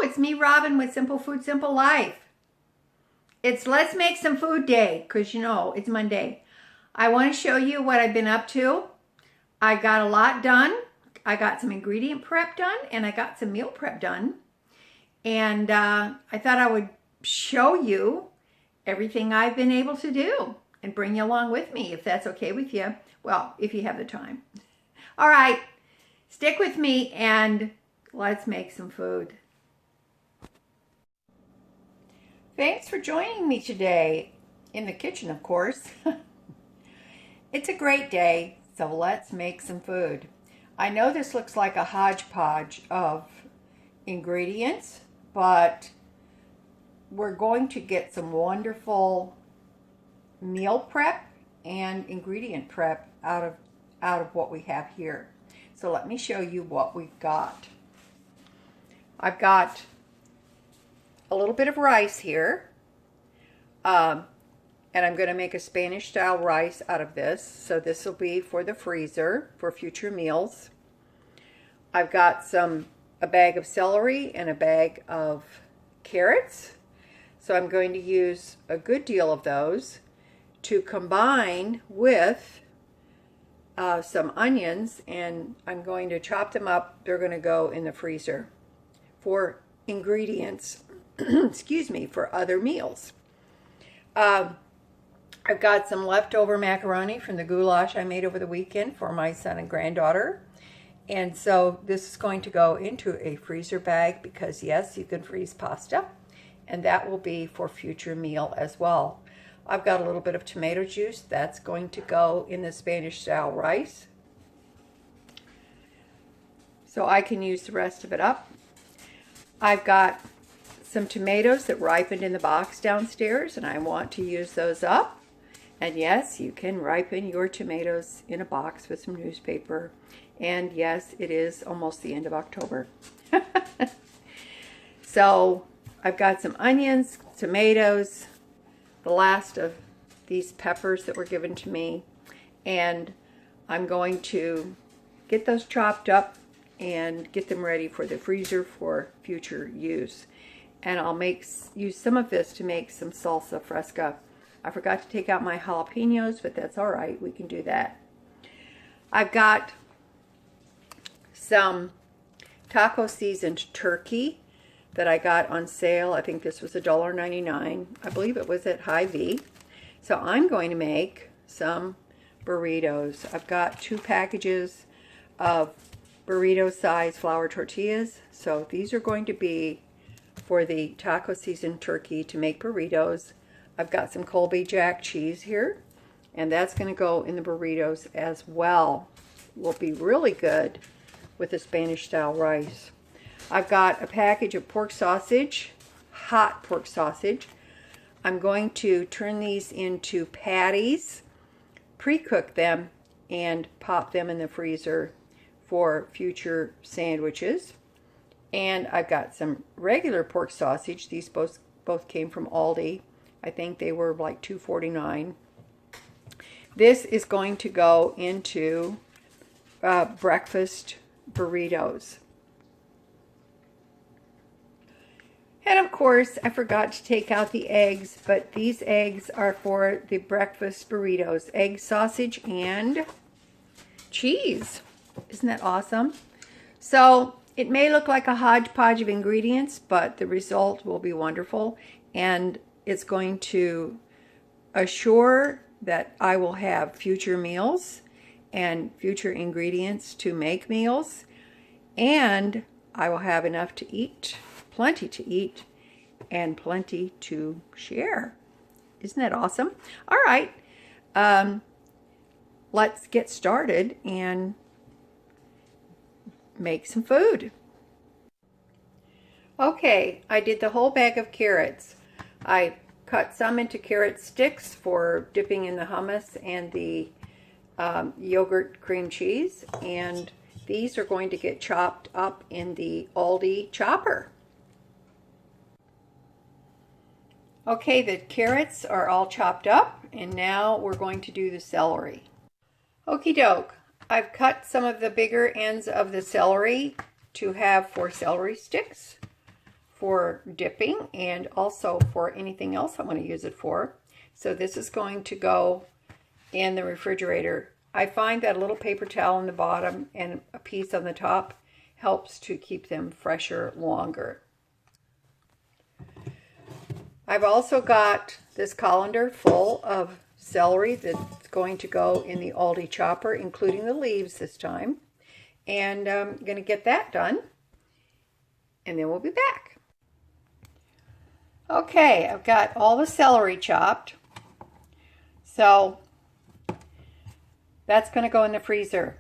it's me, Robin, with Simple Food, Simple Life. It's Let's Make Some Food Day, because you know, it's Monday. I want to show you what I've been up to. I got a lot done. I got some ingredient prep done, and I got some meal prep done. And I thought I would show you everything I've been able to do and bring you along with me, if that's okay with you. Well, if you have the time. All right, stick with me and let's make some food. Thanks for joining me today in the kitchen, of course. It's a great day, so let's make some food. I know this looks like a hodgepodge of ingredients, but we're going to get some wonderful meal prep and ingredient prep out of what we have here. So let me show you what we've got. I've got a little bit of rice here, and I'm going to make a Spanish style rice out of this. So this will be for the freezer for future meals. I've got a bag of celery and a bag of carrots. So I'm going to use a good deal of those to combine with some onions, and I'm going to chop them up. They're going to go in the freezer for ingredients, excuse me, for other meals. I've got some leftover macaroni from the goulash I made over the weekend for my son and granddaughter. And so this is going to go into a freezer bag because, yes, you can freeze pasta, and that will be for future meal as well. I've got a little bit of tomato juice. That's going to go in the Spanish style rice, so I can use the rest of it up. I've got some tomatoes that ripened in the box downstairs, and I want to use those up. And yes, you can ripen your tomatoes in a box with some newspaper. And yes, it is almost the end of October. So I've got some onions, tomatoes, the last of these peppers that were given to me, and I'm going to get those chopped up and get them ready for the freezer for future use. And I'll use some of this to make some salsa fresca. I forgot to take out my jalapenos, but that's all right, we can do that. I've got some taco seasoned turkey that I got on sale. I think this was $1.99. I believe it was at Hy-Vee. So I'm going to make some burritos. I've got 2 packages of burrito size flour tortillas. So these are going to be for the taco seasoned turkey to make burritos. I've got some Colby Jack cheese here, and that's going to go in the burritos as well. Will be really good with the Spanish style rice. I've got a package of pork sausage, hot pork sausage. I'm going to turn these into patties, pre-cook them, and pop them in the freezer for future sandwiches. And I've got some regular pork sausage. These both came from Aldi. I think they were like $2.49. This is going to go into breakfast burritos. And of course, I forgot to take out the eggs, but these eggs are for the breakfast burritos. Egg, sausage, and cheese. Isn't that awesome? So it may look like a hodgepodge of ingredients, but the result will be wonderful, and it's going to assure that I will have future meals and future ingredients to make meals, and I will have enough to eat, plenty to eat, and plenty to share. Isn't that awesome? All right, let's get started and make some food. Okay, I did the whole bag of carrots. I cut some into carrot sticks for dipping in the hummus and the yogurt cream cheese, and these are going to get chopped up in the Aldi chopper. Okay, the carrots are all chopped up, and now we're going to do the celery. Okie doke. I've cut some of the bigger ends of the celery to have for celery sticks for dipping and also for anything else I want to use it for. So this is going to go in the refrigerator. I find that a little paper towel on the bottom and a piece on the top helps to keep them fresher longer. I've also got this colander full of celery that's going to go in the Aldi chopper, including the leaves this time. And I'm going to get that done, and then we'll be back. Okay, I've got all the celery chopped. So that's going to go in the freezer.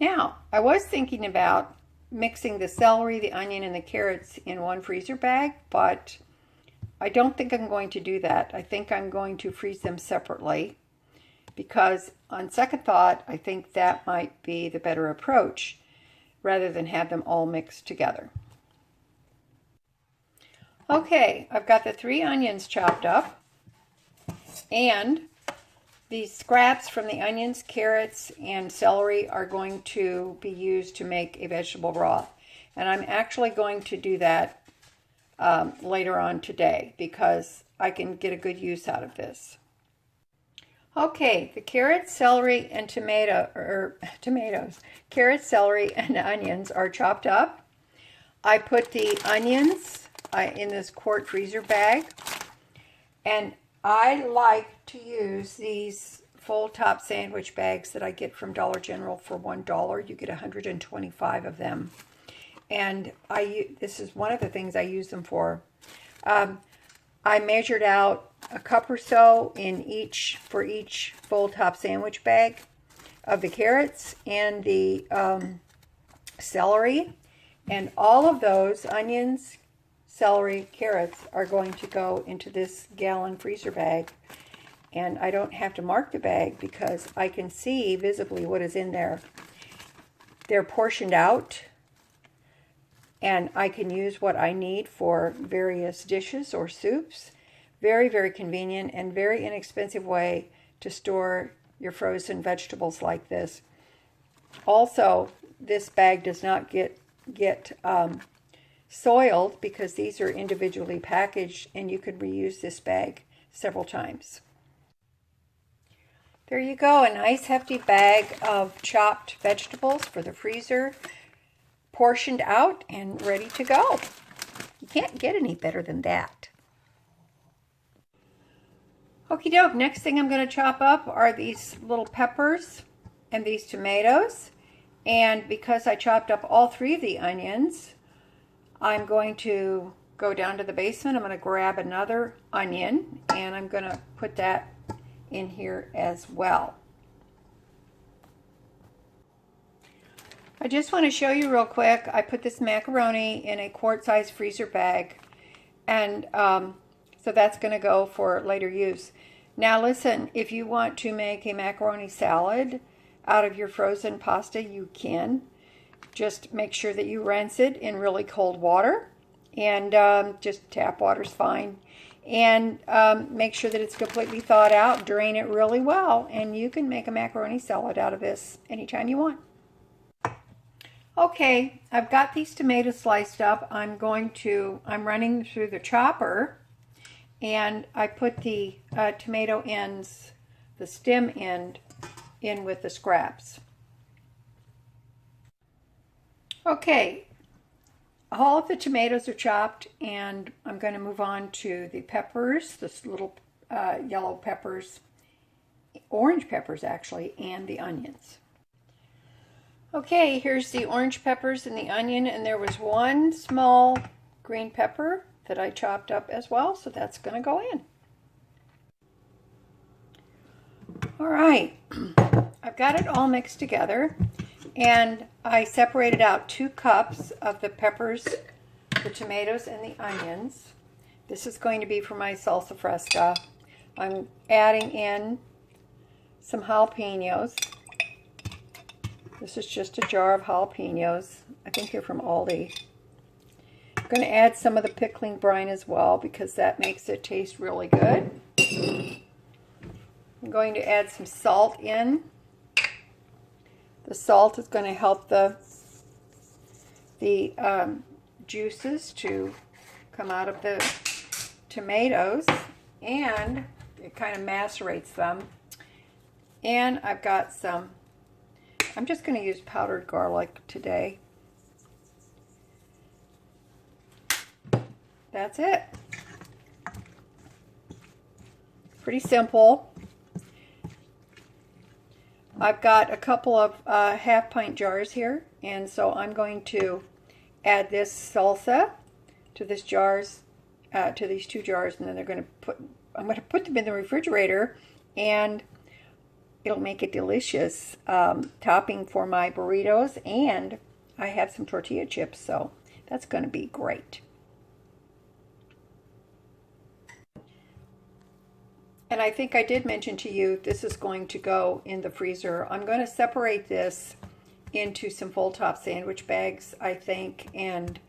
Now, I was thinking about mixing the celery, the onion, and the carrots in one freezer bag, but I don't think I'm going to do that. I think I'm going to freeze them separately because on second thought, I think that might be the better approach rather than have them all mixed together. Okay, I've got the 3 onions chopped up, and the scraps from the onions, carrots, and celery are going to be used to make a vegetable broth. And I'm actually going to do that later on today because I can get a good use out of this. Okay, the carrots, celery, and tomatoes. Carrots, celery, and onions are chopped up. I put the onions in this quart freezer bag, and I like to use these full top sandwich bags that I get from Dollar General for $1. You get 125 of them. And this is one of the things I use them for. I measured out a cup or so for each full top sandwich bag of the carrots and the celery. And all of those onions, celery, carrots are going to go into this gallon freezer bag. And I don't have to mark the bag because I can see visibly what is in there. They're portioned out, and I can use what I need for various dishes or soups. Very, very convenient and very inexpensive way to store your frozen vegetables like this. Also, this bag does not get soiled because these are individually packaged, and you could reuse this bag several times. There you go, a nice hefty bag of chopped vegetables for the freezer, portioned out and ready to go. You can't get any better than that. Okie doke, next thing I'm going to chop up are these little peppers and these tomatoes. And because I chopped up all 3 of the onions, I'm going to go down to the basement. I'm going to grab another onion and I'm going to put that in here as well. I just want to show you real quick, I put this macaroni in a quart-size freezer bag, and so that's going to go for later use. Now listen, if you want to make a macaroni salad out of your frozen pasta, you can. Just make sure that you rinse it in really cold water, and just tap water's fine. And make sure that it's completely thawed out, drain it really well, and you can make a macaroni salad out of this anytime you want. Okay, I've got these tomatoes sliced up. I'm running through the chopper, and I put the tomato ends, the stem end, in with the scraps. Okay, all of the tomatoes are chopped, and I'm going to move on to the peppers, this little yellow peppers, orange peppers actually, and the onions. Okay, here's the orange peppers and the onion, and there was 1 small green pepper that I chopped up as well, so that's going to go in. All right, I've got it all mixed together, and I separated out 2 cups of the peppers, the tomatoes, and the onions. This is going to be for my salsa fresca. I'm adding in some jalapenos. This is just a jar of jalapenos. I think they're from Aldi. I'm going to add some of the pickling brine as well because that makes it taste really good. I'm going to add some salt in. The salt is going to help the juices to come out of the tomatoes, and it kind of macerates them. And I've got some, I'm just going to use powdered garlic today. That's it. Pretty simple. I've got a couple of half-pint jars here, and so I'm going to add this salsa to this jars, to these 2 jars, and then I'm going to put them in the refrigerator, and it'll make a delicious topping for my burritos, and I have some tortilla chips, so that's going to be great. And I think I did mention to you, this is going to go in the freezer. I'm going to separate this into some full top sandwich bags, I think, and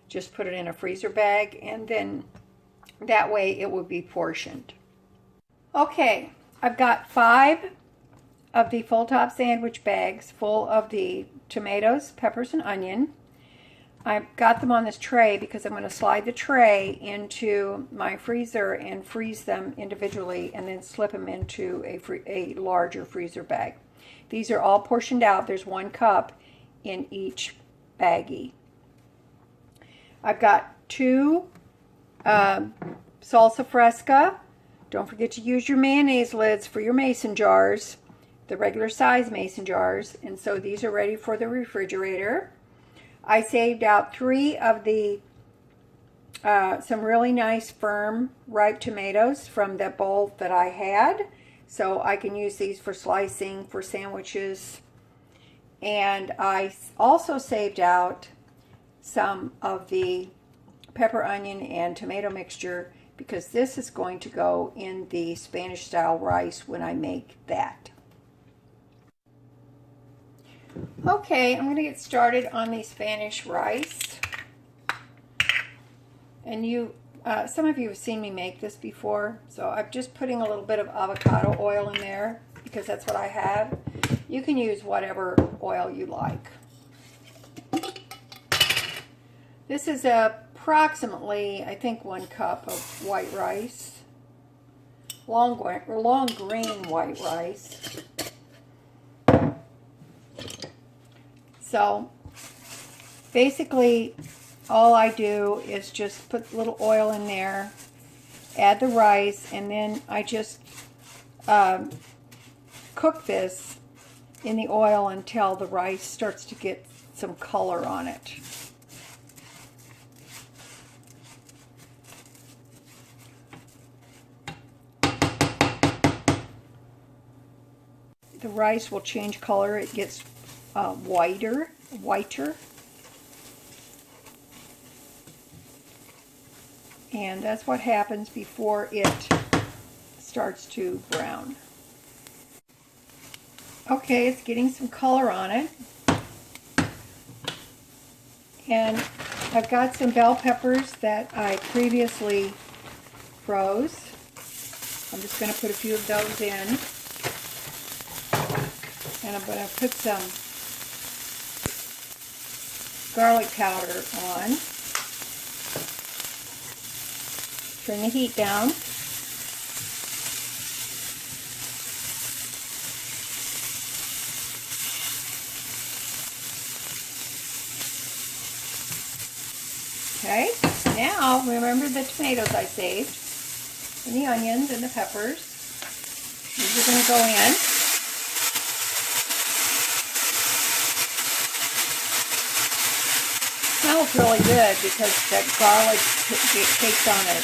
just put it in a freezer bag, and then that way it will be portioned. Okay, I've got 5 of the full top sandwich bags full of the tomatoes, peppers, and onion. I've got them on this tray because I'm going to slide the tray into my freezer and freeze them individually, and then slip them into a larger freezer bag. These are all portioned out. There's 1 cup in each baggie. I've got 2 salsa fresca. Don't forget to use your mayonnaise lids for your mason jars, the regular size mason jars, and so these are ready for the refrigerator. I saved out 3 of the some really nice firm ripe tomatoes from that bowl that I had, so I can use these for slicing for sandwiches. And I also saved out some of the pepper, onion, and tomato mixture because this is going to go in the Spanish style rice when I make that. Okay, I'm going to get started on the Spanish rice. And some of you have seen me make this before, so I'm just putting a little bit of avocado oil in there because that's what I have. You can use whatever oil you like. This is approximately, I think, 1 cup of white rice, long grain white rice. So basically all I do is just put a little oil in there, add the rice, and then I just cook this in the oil until the rice starts to get some color on it. The rice will change color. It gets whiter. And that's what happens before it starts to brown. Okay, it's getting some color on it. And I've got some bell peppers that I previously froze. I'm just going to put a few of those in. And I'm going to put some garlic powder on. Turn the heat down. Okay, now remember the tomatoes I saved, and the onions and the peppers. These are going to go in. Smells really good because that garlic takes on a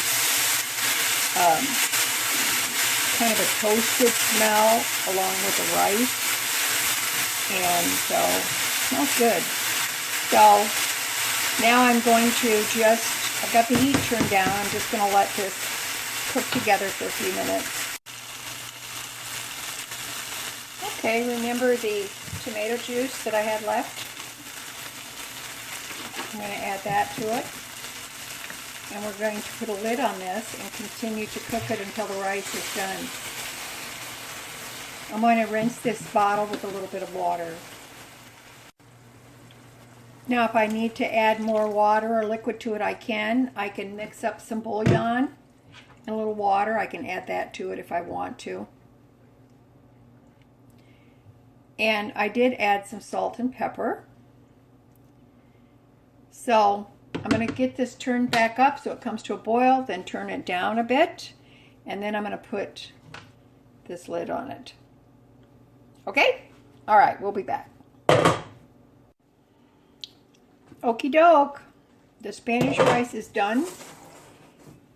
kind of a toasted smell along with the rice, and so it smells good. So now I'm going to I've got the heat turned down. I'm just going to let this cook together for a few minutes. Okay, remember the tomato juice that I had left? I'm going to add that to it. And we're going to put a lid on this and continue to cook it until the rice is done. I'm going to rinse this bottle with a little bit of water. Now if I need to add more water or liquid to it, I can. I can mix up some bouillon and a little water. I can add that to it if I want to. And I did add some salt and pepper. So I'm going to get this turned back up so it comes to a boil, then turn it down a bit, and then I'm going to put this lid on it. Okay? All right, we'll be back. Okie doke. The Spanish rice is done.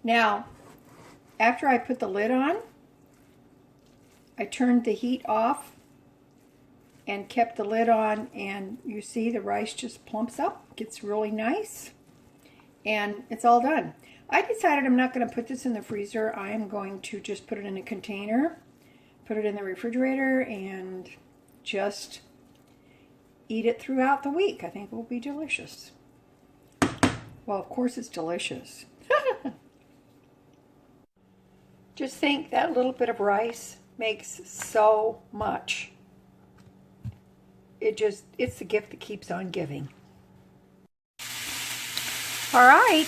Now, after I put the lid on, I turned the heat off and kept the lid on, and you see the rice just plumps up, gets really nice, and it's all done. I decided I'm not going to put this in the freezer. I am going to just put it in a container, put it in the refrigerator, and just eat it throughout the week. I think it will be delicious. Well, of course it's delicious. Just think that little bit of rice makes so much. It's the gift that keeps on giving. All right,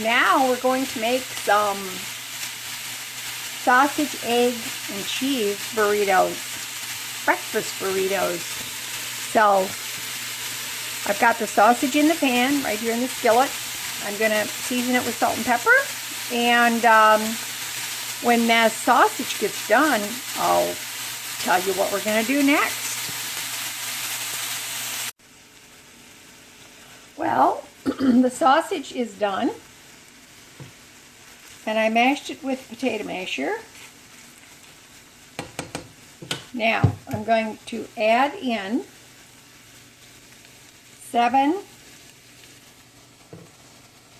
now we're going to make some sausage, egg, and cheese burritos, breakfast burritos. So I've got the sausage in the pan right here in the skillet. I'm going to season it with salt and pepper. And when that sausage gets done, I'll tell you what we're going to do next. Well, the sausage is done, and I mashed it with a potato masher. Now, I'm going to add in 7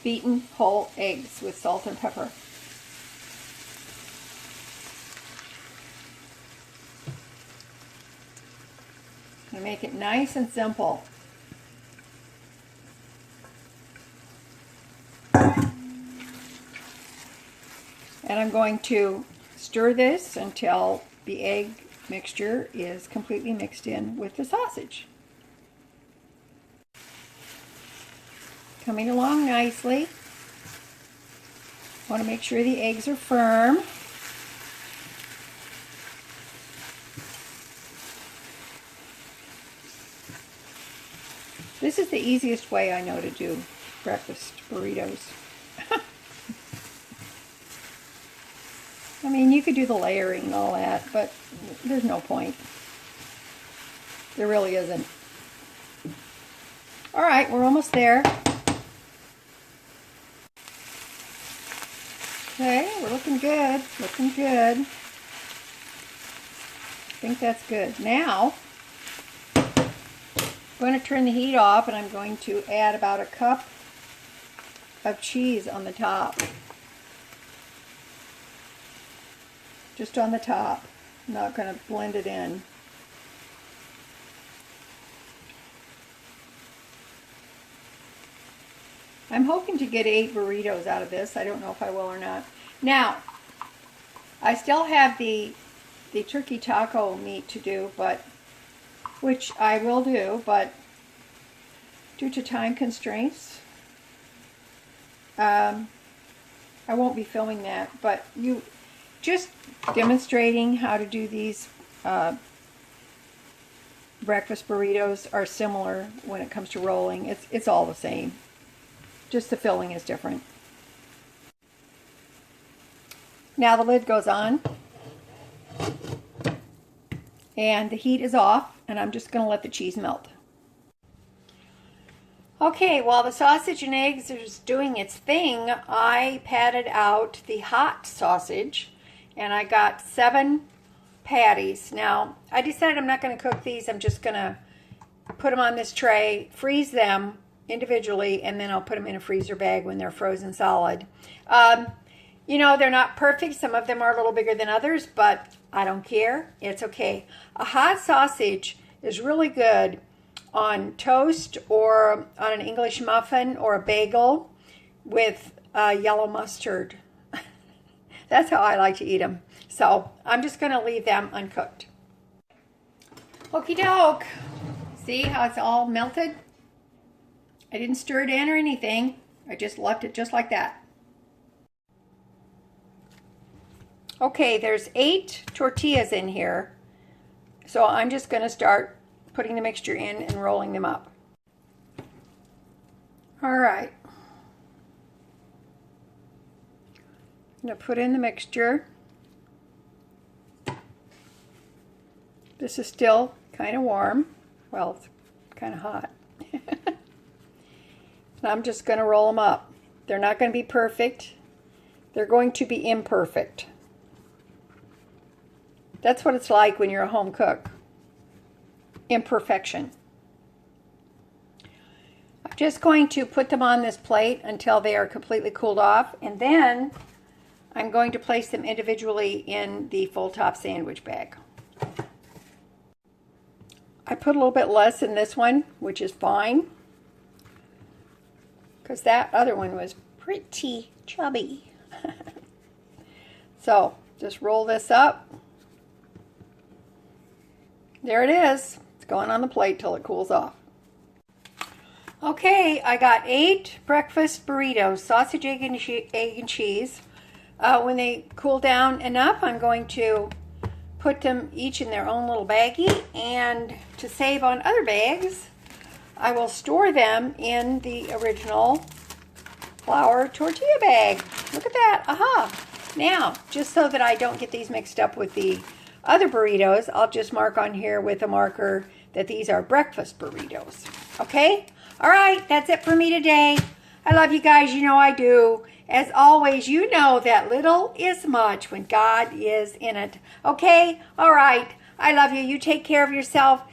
beaten whole eggs with salt and pepper. I'm going to make it nice and simple. And I'm going to stir this until the egg mixture is completely mixed in with the sausage. Coming along nicely. Want to make sure the eggs are firm. This is the easiest way I know to do breakfast burritos. I mean, you could do the layering and all that, but there's no point. There really isn't. All right, we're almost there. Okay, we're looking good, looking good. I think that's good. Now, I'm going to turn the heat off, and I'm going to add about a cup of cheese on the top. Just on the top. I'm not going to blend it in. I'm hoping to get 8 burritos out of this. I don't know if I will or not. Now, I still have the turkey taco meat to do, which I will do, but due to time constraints, I won't be filming that. But just demonstrating how to do these breakfast burritos are similar when it comes to rolling. It's all the same. Just the filling is different. Now the lid goes on. And the heat is off, and I'm just going to let the cheese melt. Okay, while the sausage and eggs is doing its thing, I patted out the hot sausage, and I got 7 patties. Now, I decided I'm not going to cook these. I'm just going to put them on this tray, freeze them individually, and then I'll put them in a freezer bag when they're frozen solid. You know, they're not perfect. Some of them are a little bigger than others, but I don't care. It's okay. A hot sausage is really good on toast or on an English muffin or a bagel with yellow mustard. That's how I like to eat them. So I'm just going to leave them uncooked. Okie doke. See how it's all melted? I didn't stir it in or anything. I just left it just like that. Okay, there's 8 tortillas in here. So I'm just going to start putting the mixture in and rolling them up. All right. I'm going to put in the mixture. This is still kind of warm. Well, it's kind of hot. And I'm just going to roll them up. They're not going to be perfect. They're going to be imperfect. That's what it's like when you're a home cook. Imperfection. I'm just going to put them on this plate until they are completely cooled off, and then I'm going to place them individually in the full top sandwich bag. I put a little bit less in this one, which is fine, because that other one was pretty chubby. So just roll this up. There it is. It's going on the plate till it cools off. Okay, I got 8 breakfast burritos, sausage, egg, and cheese. When they cool down enough, I'm going to put them each in their own little baggie, and to save on other bags, I will store them in the original flour tortilla bag. Look at that. Aha! Now, just so that I don't get these mixed up with the other burritos, I'll just mark on here with a marker that these are breakfast burritos. Okay? All right, that's it for me today. I love you guys. You know I do. As always, you know that little is much when God is in it. Okay? All right. I love you. You take care of yourself.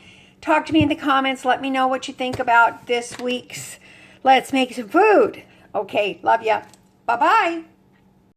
Talk to me in the comments. Let me know what you think about this week's Let's Make Some Food. Okay. Love ya. Bye-bye.